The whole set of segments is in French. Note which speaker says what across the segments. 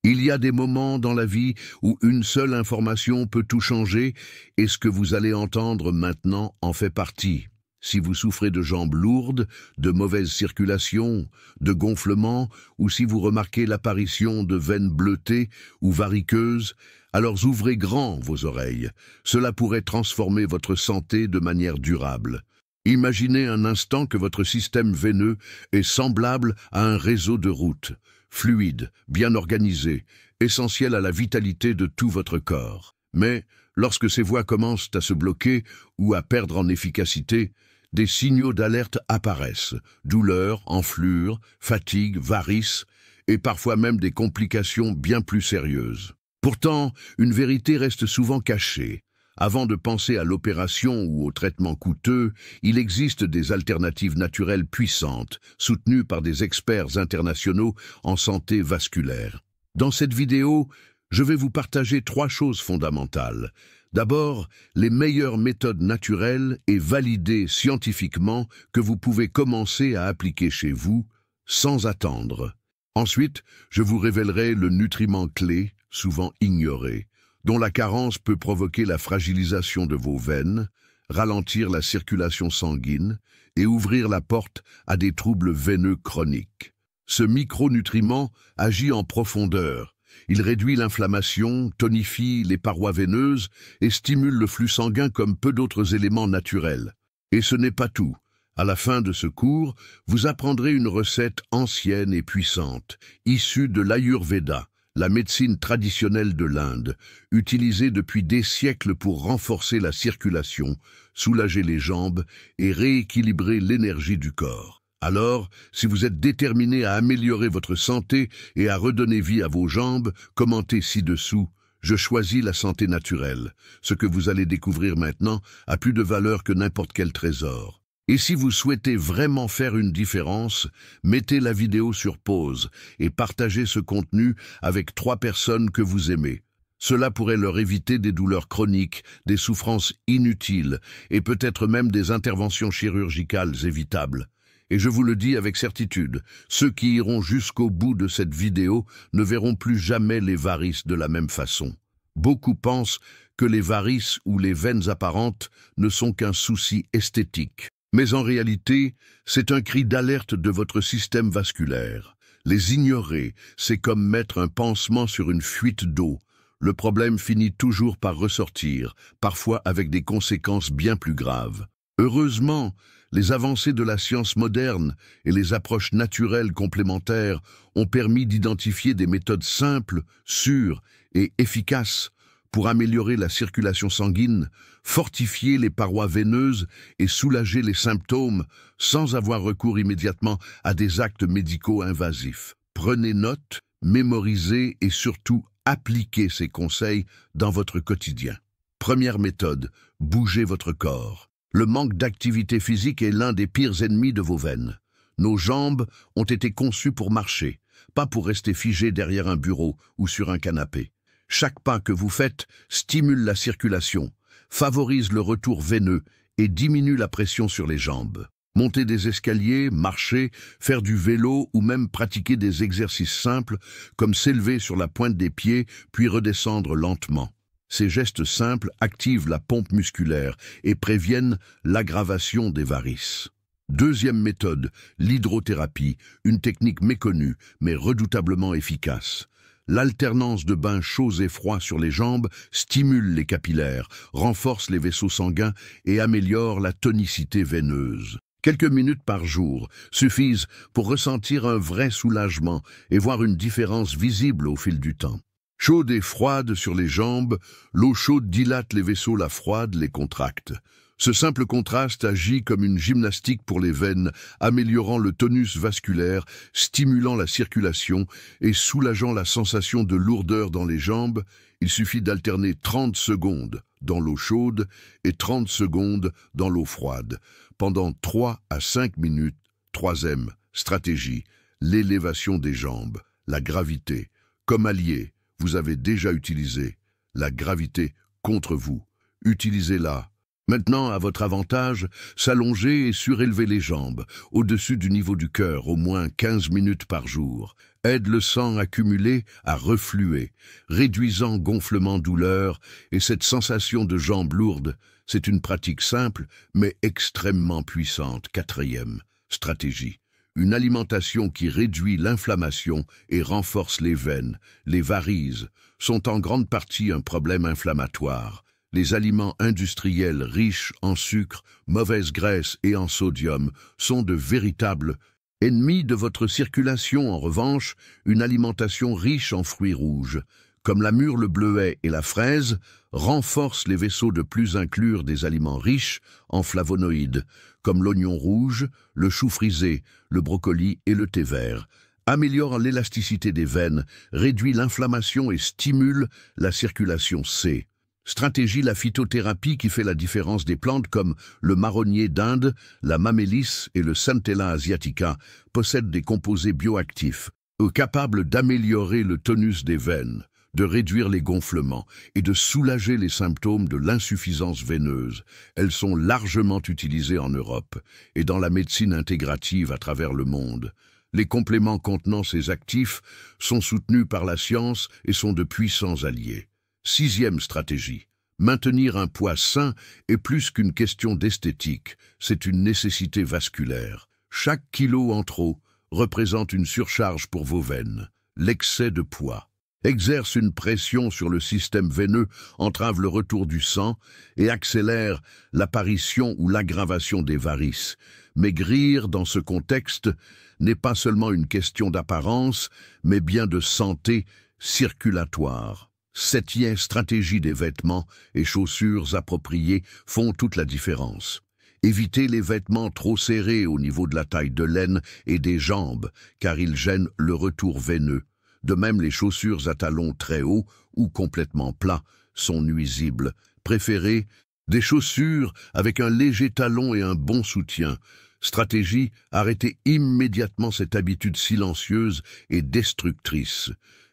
Speaker 1: Il y a des moments dans la vie où une seule information peut tout changer et ce que vous allez entendre maintenant en fait partie. Si vous souffrez de jambes lourdes, de mauvaise circulation, de gonflement, ou si vous remarquez l'apparition de veines bleutées ou variqueuses, alors ouvrez grand vos oreilles. Cela pourrait transformer votre santé de manière durable. Imaginez un instant que votre système veineux est semblable à un réseau de routes, fluide, bien organisé, essentiel à la vitalité de tout votre corps. Mais, lorsque ces voies commencent à se bloquer ou à perdre en efficacité, des signaux d'alerte apparaissent, douleurs, enflures, fatigue, varices, et parfois même des complications bien plus sérieuses. Pourtant, une vérité reste souvent cachée. Avant de penser à l'opération ou au traitement coûteux, il existe des alternatives naturelles puissantes, soutenues par des experts internationaux en santé vasculaire. Dans cette vidéo, je vais vous partager 3 choses fondamentales. D'abord, les meilleures méthodes naturelles et validées scientifiquement que vous pouvez commencer à appliquer chez vous, sans attendre. Ensuite, je vous révélerai le nutriment clé, souvent ignoré, dont la carence peut provoquer la fragilisation de vos veines, ralentir la circulation sanguine et ouvrir la porte à des troubles veineux chroniques. Ce micronutriment agit en profondeur. Il réduit l'inflammation, tonifie les parois veineuses et stimule le flux sanguin comme peu d'autres éléments naturels. Et ce n'est pas tout. À la fin de ce cours, vous apprendrez une recette ancienne et puissante, issue de l'Ayurveda, la médecine traditionnelle de l'Inde, utilisée depuis des siècles pour renforcer la circulation, soulager les jambes et rééquilibrer l'énergie du corps. Alors, si vous êtes déterminé à améliorer votre santé et à redonner vie à vos jambes, commentez ci-dessous « Je choisis la santé naturelle ». Ce que vous allez découvrir maintenant a plus de valeur que n'importe quel trésor. Et si vous souhaitez vraiment faire une différence, mettez la vidéo sur pause et partagez ce contenu avec 3 personnes que vous aimez. Cela pourrait leur éviter des douleurs chroniques, des souffrances inutiles et peut-être même des interventions chirurgicales évitables. Et je vous le dis avec certitude, ceux qui iront jusqu'au bout de cette vidéo ne verront plus jamais les varices de la même façon. Beaucoup pensent que les varices ou les veines apparentes ne sont qu'un souci esthétique. Mais en réalité, c'est un cri d'alerte de votre système vasculaire. Les ignorer, c'est comme mettre un pansement sur une fuite d'eau. Le problème finit toujours par ressortir, parfois avec des conséquences bien plus graves. Heureusement, les avancées de la science moderne et les approches naturelles complémentaires ont permis d'identifier des méthodes simples, sûres et efficaces pour améliorer la circulation sanguine, fortifier les parois veineuses et soulager les symptômes sans avoir recours immédiatement à des actes médicaux invasifs. Prenez note, mémorisez et surtout appliquez ces conseils dans votre quotidien. Première méthode, bougez votre corps. Le manque d'activité physique est l'un des pires ennemis de vos veines. Nos jambes ont été conçues pour marcher, pas pour rester figées derrière un bureau ou sur un canapé. Chaque pas que vous faites stimule la circulation, favorise le retour veineux et diminue la pression sur les jambes. Monter des escaliers, marcher, faire du vélo ou même pratiquer des exercices simples comme s'élever sur la pointe des pieds puis redescendre lentement. Ces gestes simples activent la pompe musculaire et préviennent l'aggravation des varices. Deuxième méthode, l'hydrothérapie, une technique méconnue mais redoutablement efficace. L'alternance de bains chauds et froids sur les jambes stimule les capillaires, renforce les vaisseaux sanguins et améliore la tonicité veineuse. Quelques minutes par jour suffisent pour ressentir un vrai soulagement et voir une différence visible au fil du temps. Chaude et froide sur les jambes, l'eau chaude dilate les vaisseaux, la froide les contracte. Ce simple contraste agit comme une gymnastique pour les veines, améliorant le tonus vasculaire, stimulant la circulation et soulageant la sensation de lourdeur dans les jambes. Il suffit d'alterner 30 secondes dans l'eau chaude et 30 secondes dans l'eau froide, pendant 3 à 5 minutes. Troisième stratégie, l'élévation des jambes, la gravité. Comme allié, vous avez déjà utilisé la gravité contre vous. Utilisez-la Maintenant, à votre avantage, s'allonger et surélever les jambes, au-dessus du niveau du cœur, au moins 15 minutes par jour. Aide le sang accumulé à refluer, réduisant gonflement, douleur et cette sensation de jambes lourdes. C'est une pratique simple, mais extrêmement puissante. Quatrième stratégie. Une alimentation qui réduit l'inflammation et renforce les veines. Les varices sont en grande partie un problème inflammatoire. Les aliments industriels riches en sucre, mauvaise graisse et en sodium sont de véritables ennemis de votre circulation. En revanche, une alimentation riche en fruits rouges, comme la mûre, le bleuet et la fraise, renforce les vaisseaux. De plus, inclure des aliments riches en flavonoïdes, comme l'oignon rouge, le chou frisé, le brocoli et le thé vert, améliore l'élasticité des veines, réduit l'inflammation et stimule la circulation. Stratégie, la phytothérapie qui fait la différence. Des plantes comme le marronnier d'Inde, la mamélis et le Centella asiatica possèdent des composés bioactifs, capables d'améliorer le tonus des veines, de réduire les gonflements et de soulager les symptômes de l'insuffisance veineuse. Elles sont largement utilisées en Europe et dans la médecine intégrative à travers le monde. Les compléments contenant ces actifs sont soutenus par la science et sont de puissants alliés. Sixième stratégie. Maintenir un poids sain est plus qu'une question d'esthétique, c'est une nécessité vasculaire. Chaque kilo en trop représente une surcharge pour vos veines. L'excès de poids exerce une pression sur le système veineux, entrave le retour du sang et accélère l'apparition ou l'aggravation des varices. Maigrir dans ce contexte n'est pas seulement une question d'apparence, mais bien de santé circulatoire. Septième stratégie, des vêtements et chaussures appropriés font toute la différence. Évitez les vêtements trop serrés au niveau de la taille de l'aine et des jambes, car ils gênent le retour veineux. De même, les chaussures à talons très hauts ou complètement plats sont nuisibles. Préférez des chaussures avec un léger talon et un bon soutien. Stratégie, arrêtez immédiatement cette habitude silencieuse et destructrice.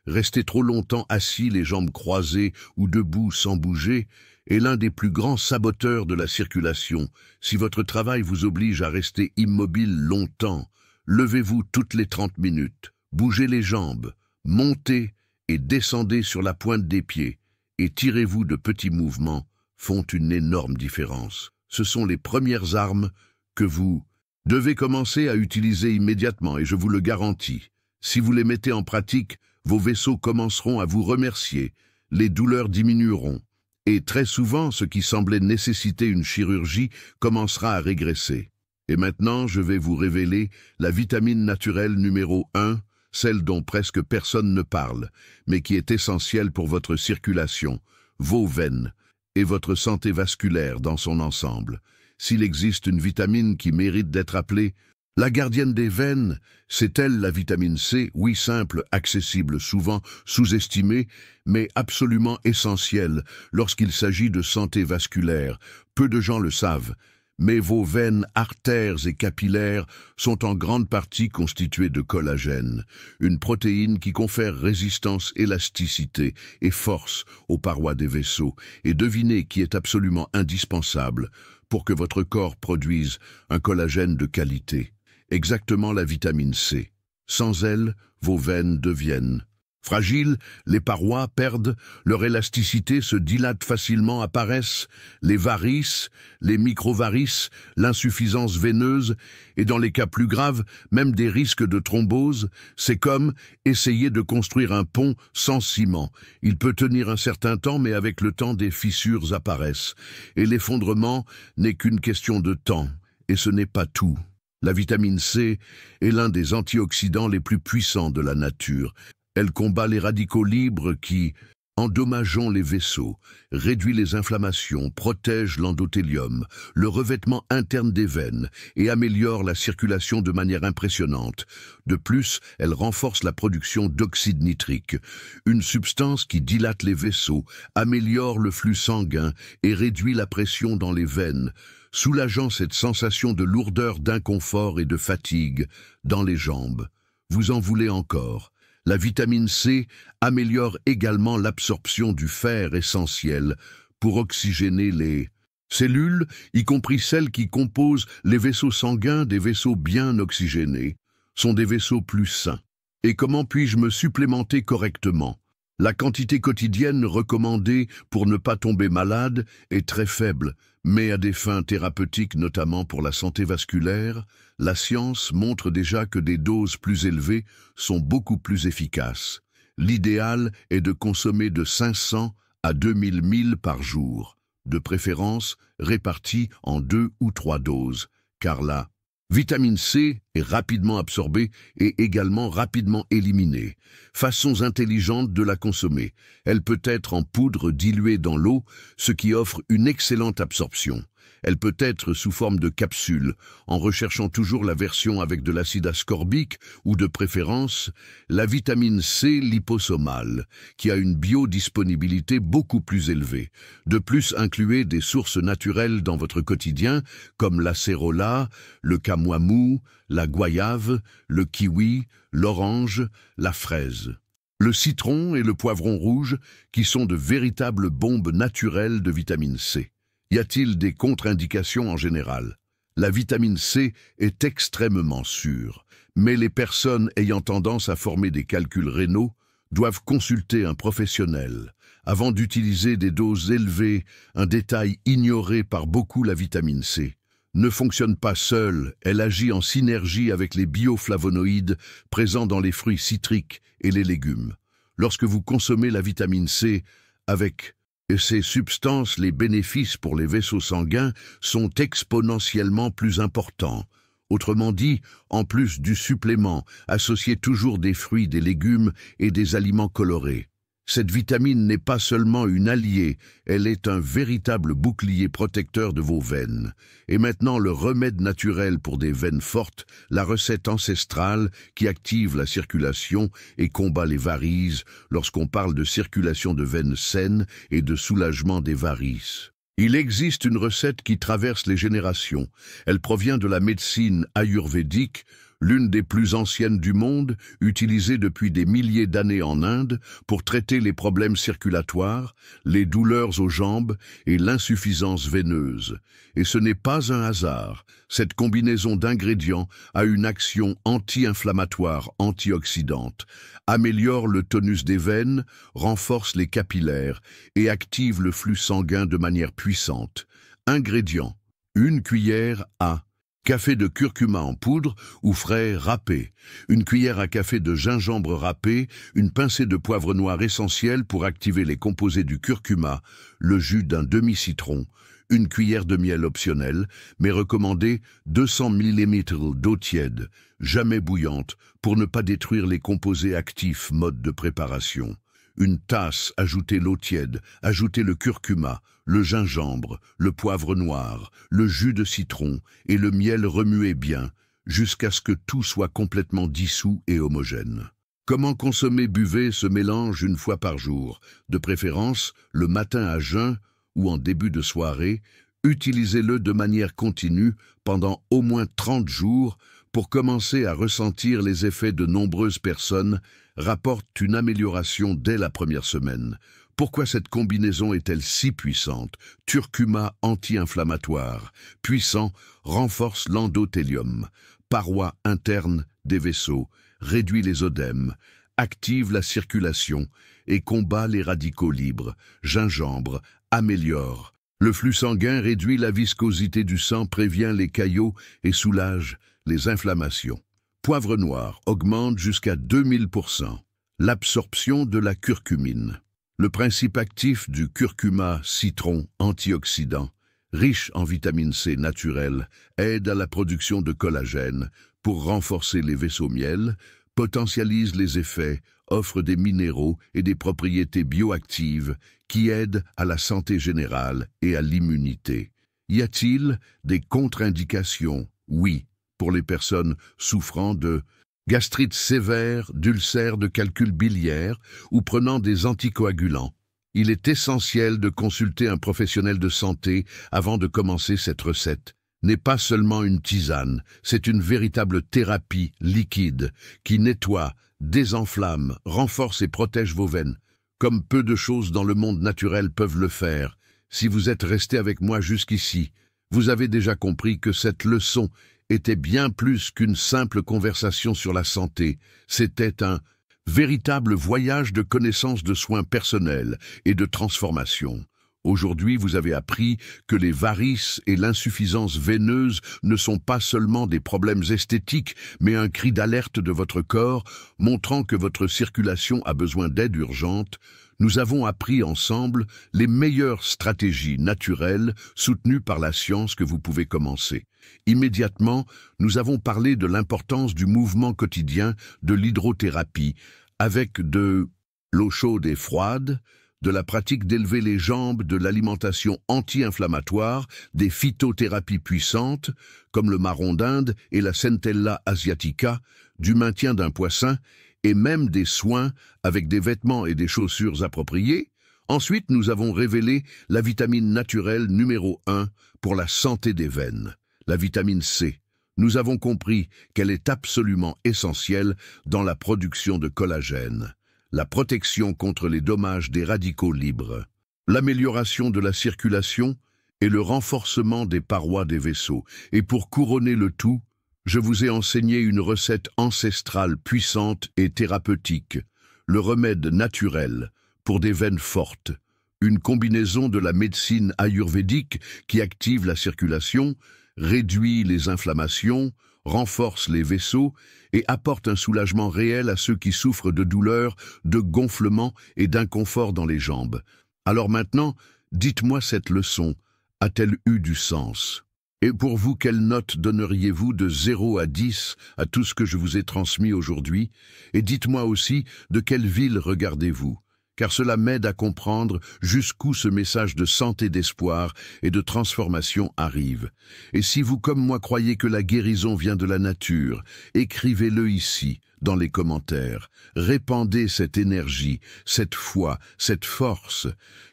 Speaker 1: Rester trop longtemps assis, les jambes croisées ou debout sans bouger, est l'un des plus grands saboteurs de la circulation. Si votre travail vous oblige à rester immobile longtemps, levez-vous toutes les 30 minutes, bougez les jambes, montez et descendez sur la pointe des pieds, et tirez-vous. De petits mouvements font une énorme différence. Ce sont les premières armes que vous devez commencer à utiliser immédiatement, et je vous le garantis. Si vous les mettez en pratique, vos vaisseaux commenceront à vous remercier, les douleurs diminueront, et très souvent, ce qui semblait nécessiter une chirurgie commencera à régresser. Et maintenant, je vais vous révéler la vitamine naturelle numéro 1, celle dont presque personne ne parle, mais qui est essentielle pour votre circulation, vos veines, et votre santé vasculaire dans son ensemble. S'il existe une vitamine qui mérite d'être appelée la gardienne des veines, c'est elle, la vitamine C, oui, simple, accessible, souvent sous-estimée, mais absolument essentielle lorsqu'il s'agit de santé vasculaire. Peu de gens le savent, mais vos veines, artères et capillaires sont en grande partie constituées de collagène, une protéine qui confère résistance, élasticité et force aux parois des vaisseaux. Et devinez qui est absolument indispensable pour que votre corps produise un collagène de qualité. Exactement, la vitamine C. Sans elle, vos veines deviennent fragiles, les parois perdent leur élasticité, se dilatent facilement, apparaissent les varices, les microvarices, l'insuffisance veineuse et dans les cas plus graves, même des risques de thrombose. C'est comme essayer de construire un pont sans ciment. Il peut tenir un certain temps, mais avec le temps, des fissures apparaissent. Et l'effondrement n'est qu'une question de temps, et ce n'est pas tout. La vitamine C est l'un des antioxydants les plus puissants de la nature. Elle combat les radicaux libres qui, endommageant les vaisseaux, réduit les inflammations, protège l'endothélium, le revêtement interne des veines et améliore la circulation de manière impressionnante. De plus, elle renforce la production d'oxyde nitrique, une substance qui dilate les vaisseaux, améliore le flux sanguin et réduit la pression dans les veines, soulageant cette sensation de lourdeur, d'inconfort et de fatigue dans les jambes. Vous en voulez encore? La vitamine C améliore également l'absorption du fer essentiel pour oxygéner les Cellules, y compris celles qui composent les vaisseaux sanguins des vaisseaux bien oxygénés, sont des vaisseaux plus sains. Et comment puis-je me supplémenter correctement? La quantité quotidienne recommandée pour ne pas tomber malade est très faible, mais à des fins thérapeutiques, notamment pour la santé vasculaire, la science montre déjà que des doses plus élevées sont beaucoup plus efficaces. L'idéal est de consommer de 500 à 2000 ml par jour, de préférence répartis en 2 ou 3 doses, car la vitamine C est rapidement absorbée et également rapidement éliminée. Façons intelligentes de la consommer. Elle peut être en poudre diluée dans l'eau, ce qui offre une excellente absorption. Elle peut être sous forme de capsule, en recherchant toujours la version avec de l'acide ascorbique ou de préférence la vitamine C liposomale, qui a une biodisponibilité beaucoup plus élevée. De plus, incluez des sources naturelles dans votre quotidien, comme l'acérola, le camouamou, la goyave, le kiwi, l'orange, la fraise. Le citron et le poivron rouge, qui sont de véritables bombes naturelles de vitamine C. Y a-t-il des contre-indications en général? La vitamine C est extrêmement sûre, mais les personnes ayant tendance à former des calculs rénaux doivent consulter un professionnel. Avant d'utiliser des doses élevées, un détail ignoré par beaucoup, la vitamine C ne fonctionne pas seule, elle agit en synergie avec les bioflavonoïdes présents dans les fruits citriques et les légumes. Lorsque vous consommez la vitamine C avec ces substances, les bénéfices pour les vaisseaux sanguins sont exponentiellement plus importants. Autrement dit, en plus du supplément, associez toujours des fruits, des légumes et des aliments colorés. Cette vitamine n'est pas seulement une alliée, elle est un véritable bouclier protecteur de vos veines. Et maintenant, le remède naturel pour des veines fortes, la recette ancestrale qui active la circulation et combat les varices lorsqu'on parle de circulation de veines saines et de soulagement des varices. Il existe une recette qui traverse les générations. Elle provient de la médecine ayurvédique, l'une des plus anciennes du monde, utilisée depuis des milliers d'années en Inde pour traiter les problèmes circulatoires, les douleurs aux jambes et l'insuffisance veineuse. Et ce n'est pas un hasard. Cette combinaison d'ingrédients a une action anti-inflammatoire, antioxydante, améliore le tonus des veines, renforce les capillaires et active le flux sanguin de manière puissante. Ingrédients: 1 cuillère à café de curcuma en poudre ou frais râpé, 1 cuillère à café de gingembre râpé, une pincée de poivre noir essentiel pour activer les composés du curcuma, le jus d'un demi-citron, 1 cuillère de miel optionnel, mais recommandé 200 ml d'eau tiède, jamais bouillante, pour ne pas détruire les composés actifs. Mode de préparation: 1 tasse, ajoutez l'eau tiède, ajoutez le curcuma, le gingembre, le poivre noir, le jus de citron et le miel, remuez bien, jusqu'à ce que tout soit complètement dissous et homogène. Comment consommer? Buvez ce mélange 1 fois par jour, de préférence le matin à jeun ou en début de soirée. Utilisez-le de manière continue pendant au moins 30 jours pour commencer à ressentir les effets. De nombreuses personnes rapportent une amélioration dès la première semaine. Pourquoi cette combinaison est-elle si puissante? Curcuma anti-inflammatoire, puissant, renforce l'endothélium, paroi interne des vaisseaux, réduit les œdèmes, active la circulation et combat les radicaux libres. Gingembre améliore le flux sanguin, réduit la viscosité du sang, prévient les caillots et soulage les inflammations. Poivre noir augmente jusqu'à 2000% l'absorption de la curcumine. Le principe actif du curcuma, citron antioxydant, riche en vitamine C naturelle, aide à la production de collagène pour renforcer les vaisseaux miel, potentialise les effets, offre des minéraux et des propriétés bioactives qui aident à la santé générale et à l'immunité. Y a-t-il des contre-indications? Oui, pour les personnes souffrant de gastrite sévère, d'ulcères, de calcul biliaire ou prenant des anticoagulants. Il est essentiel de consulter un professionnel de santé avant de commencer. Cette recette n'est pas seulement une tisane, c'est une véritable thérapie liquide qui nettoie, désenflamme, renforce et protège vos veines, comme peu de choses dans le monde naturel peuvent le faire. Si vous êtes resté avec moi jusqu'ici, vous avez déjà compris que cette leçon était bien plus qu'une simple conversation sur la santé. C'était un véritable voyage de connaissance de soins personnels et de transformation. Aujourd'hui, vous avez appris que les varices et l'insuffisance veineuse ne sont pas seulement des problèmes esthétiques, mais un cri d'alerte de votre corps, montrant que votre circulation a besoin d'aide urgente. Nous avons appris ensemble les meilleures stratégies naturelles soutenues par la science que vous pouvez commencer. Immédiatement, nous avons parlé de l'importance du mouvement quotidien de l'hydrothérapie, avec de l'eau chaude et froide, de la pratique d'élever les jambes, de l'alimentation anti-inflammatoire, des phytothérapies puissantes, comme le marron d'Inde et la Centella asiatica, du maintien d'un poids sain, et même des soins avec des vêtements et des chaussures appropriés. Ensuite, nous avons révélé la vitamine naturelle numéro 1 pour la santé des veines, la vitamine C. Nous avons compris qu'elle est absolument essentielle dans la production de collagène, la protection contre les dommages des radicaux libres, l'amélioration de la circulation et le renforcement des parois des vaisseaux. Et pour couronner le tout, je vous ai enseigné une recette ancestrale puissante et thérapeutique, le remède naturel pour des veines fortes, une combinaison de la médecine ayurvédique qui active la circulation, réduit les inflammations, renforce les vaisseaux et apporte un soulagement réel à ceux qui souffrent de douleurs, de gonflements et d'inconfort dans les jambes. Alors maintenant, dites-moi, cette leçon a-t-elle eu du sens? Et pour vous, quelle note donneriez-vous de 0 à 10 à tout ce que je vous ai transmis aujourd'hui? Et dites-moi aussi de quelle ville regardez-vous, car cela m'aide à comprendre jusqu'où ce message de santé, d'espoir et de transformation arrive. Et si vous, comme moi, croyez que la guérison vient de la nature, écrivez-le ici, dans les commentaires. Répandez cette énergie, cette foi, cette force,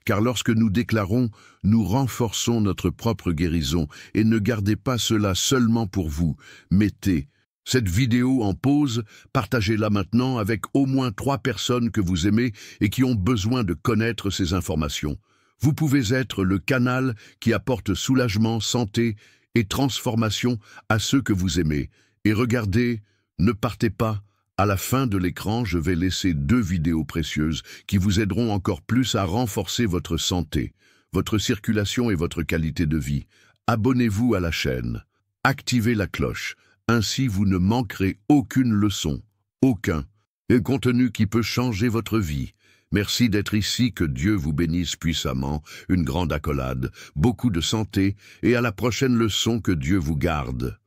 Speaker 1: car lorsque nous déclarons, nous renforçons notre propre guérison, et ne gardez pas cela seulement pour vous. Mettez cette vidéo en pause, partagez-la maintenant avec au moins 3 personnes que vous aimez et qui ont besoin de connaître ces informations. Vous pouvez être le canal qui apporte soulagement, santé et transformation à ceux que vous aimez. Et regardez, ne partez pas. À la fin de l'écran, je vais laisser 2 vidéos précieuses qui vous aideront encore plus à renforcer votre santé, votre circulation et votre qualité de vie. Abonnez-vous à la chaîne. Activez la cloche. Ainsi, vous ne manquerez aucune leçon, aucun contenu qui peut changer votre vie. Merci d'être ici, que Dieu vous bénisse puissamment, une grande accolade, beaucoup de santé, et à la prochaine leçon, que Dieu vous garde.